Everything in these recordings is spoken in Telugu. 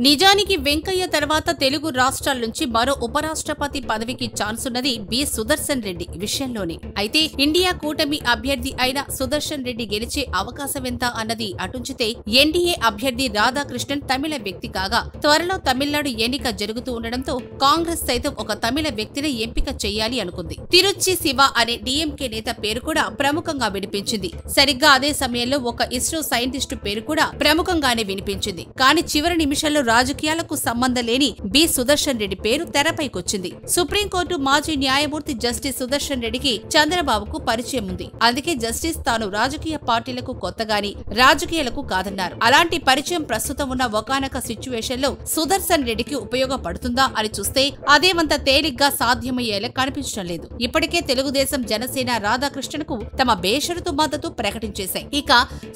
నిజానికి వెంకయ్య తర్వాత తెలుగు రాష్ట్రాల నుంచి మరో ఉపరాష్ట్రపతి పదవికి ఛాన్స్ ఉన్నది బి సుదర్శన్ రెడ్డి విషయంలోనే. అయితే ఇండియా కూటమి అభ్యర్థి అయిన సుదర్శన్ రెడ్డి గెలిచే అవకాశమెంత అన్నది అటుంచితే ఎన్డీఏ అభ్యర్థి రాధాకృష్ణన్ తమిళ వ్యక్తి కాగా త్వరలో తమిళనాడు ఎన్నిక జరుగుతూ ఉండడంతో కాంగ్రెస్ సైతం ఒక తమిళ వ్యక్తిని ఎంపిక చేయాలి అనుకుంది. తిరుచి శివ అనే డీఎంకే నేత పేరు కూడా ప్రముఖంగా వినిపించింది. సరిగ్గా అదే సమయంలో ఒక ఇస్రో సైంటిస్టు పేరు కూడా ప్రముఖంగానే వినిపించింది. కానీ చివరి నిమిషంలో రాజకీయాలకు సంబంధం లేని బి సుదర్శన్ రెడ్డి పేరు తెరపైకొచ్చింది. సుప్రీంకోర్టు మాజీ న్యాయమూర్తి జస్టిస్ సుదర్శన్ రెడ్డికి చంద్రబాబుకు పరిచయం ఉంది. అందుకే జస్టిస్ తాను రాజకీయ పార్టీలకు కొత్తగాని రాజకీయాలకు కాదన్నారు. అలాంటి పరిచయం ప్రస్తుతం ఉన్న ఒకానొక సిచ్యువేషన్ లో సుదర్శన్ రెడ్డికి ఉపయోగపడుతుందా అని చూస్తే అదేమంత తేలిగ్గా సాధ్యమయ్యేలా కనిపించడం లేదు. ఇప్పటికే తెలుగుదేశం జనసేన రాధాకృష్ణన్కు తమ బేషరతు మద్దతు ప్రకటించేశాయి. ఇక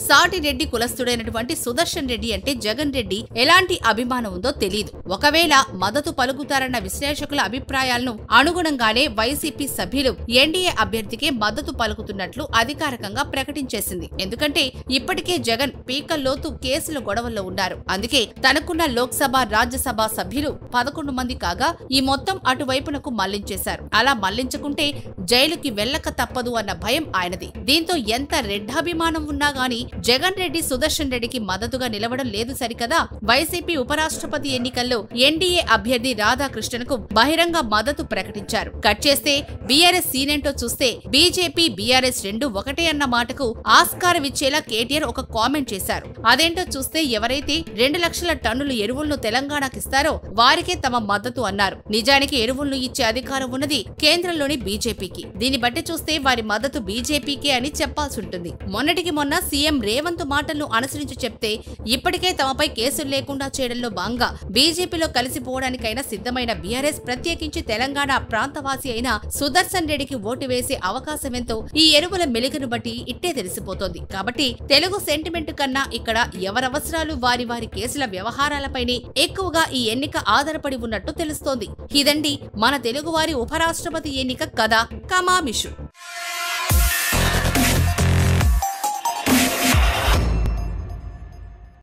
సాటి రెడ్డి కులస్తుడైనటువంటి సుదర్శన్ రెడ్డి అంటే జగన్ రెడ్డి ఎలాంటి అభిమానం ఉందో తెలియదు. ఒకవేళ మద్దతు పలుకుతారన్న విశ్లేషకుల అభిప్రాయాలను అనుగుణంగానే వైసీపీ సభ్యులు ఎన్డీఏ అభ్యర్థికే మద్దతు పలుకుతున్నట్లు అధికారికంగా ప్రకటించేసింది. ఎందుకంటే ఇప్పటికే జగన్ పీకల్లోతు కేసుల గొడవల్లో ఉన్నారు. అందుకే తనకున్న లోక్సభ రాజ్యసభ సభ్యులు 11 మంది కాగా ఈ మొత్తం అటువైపునకు మళ్లించేశారు. అలా మళ్లించుకుంటే జైలుకి వెళ్లక తప్పదు అన్న భయం ఆయనది. దీంతో ఎంత రెడ్డాభిమానం ఉన్నా గానీ జగన్ రెడ్డి సుదర్శన్ రెడ్డికి మద్దతుగా నిలవడం లేదు సరికదా. వైసీపీ ఉపరాష్ట్రపతి ఎన్నికల్లో ఎన్డీఏ అభ్యర్థి రాధాకృష్ణన్కు బహిరంగ మద్దతు ప్రకటించారు. కట్ చేస్తే బీఆర్ఎస్ సీనేంటో చూస్తే బీజేపీ బీఆర్ఎస్ రెండు ఒకటే అన్న మాటకు ఆస్కారమిచ్చేలా కేటీఆర్ ఒక కామెంట్ చేశారు. అదేంటో చూస్తే ఎవరైతే 2 లక్షల టన్నులు ఎరువులను తెలంగాణకిస్తారో వారికే తమ మద్దతు అన్నారు. నిజానికి ఎరువులను ఇచ్చే అధికారం ఉన్నది కేంద్రంలోని బీజేపీకి. దీన్ని బట్టి చూస్తే వారి మద్దతు బీజేపీకే అని చెప్పాల్సి ఉంటుంది. మొన్నటికి మొన్న సీఎం రేవంత్ మాటలను అనుసరించి చెప్తే ఇప్పటికే తమపై కేసులు లేకుండా చేయడంలో భాగంగా బీజేపీలో కలిసిపోవడానికైనా సిద్ధమైన బీఆర్ఎస్ ప్రత్యేకించి తెలంగాణ ప్రాంతవాసి అయిన సుదర్శన్ రెడ్డికి ఓటు వేసే అవకాశమెంతో ఈ ఎరువుల మెలికను బట్టి ఇట్టే తెలిసిపోతోంది. కాబట్టి తెలుగు సెంటిమెంట్ కన్నా ఇక్కడ ఎవరవసరాలు వారి వారి కేసుల వ్యవహారాలపైనే ఎక్కువగా ఈ ఎన్నిక ఆధారపడి ఉన్నట్టు తెలుస్తోంది. ఇదండి మన తెలుగువారి ఉపరాష్ట్రపతి ఎన్నిక కథ కమామిషు.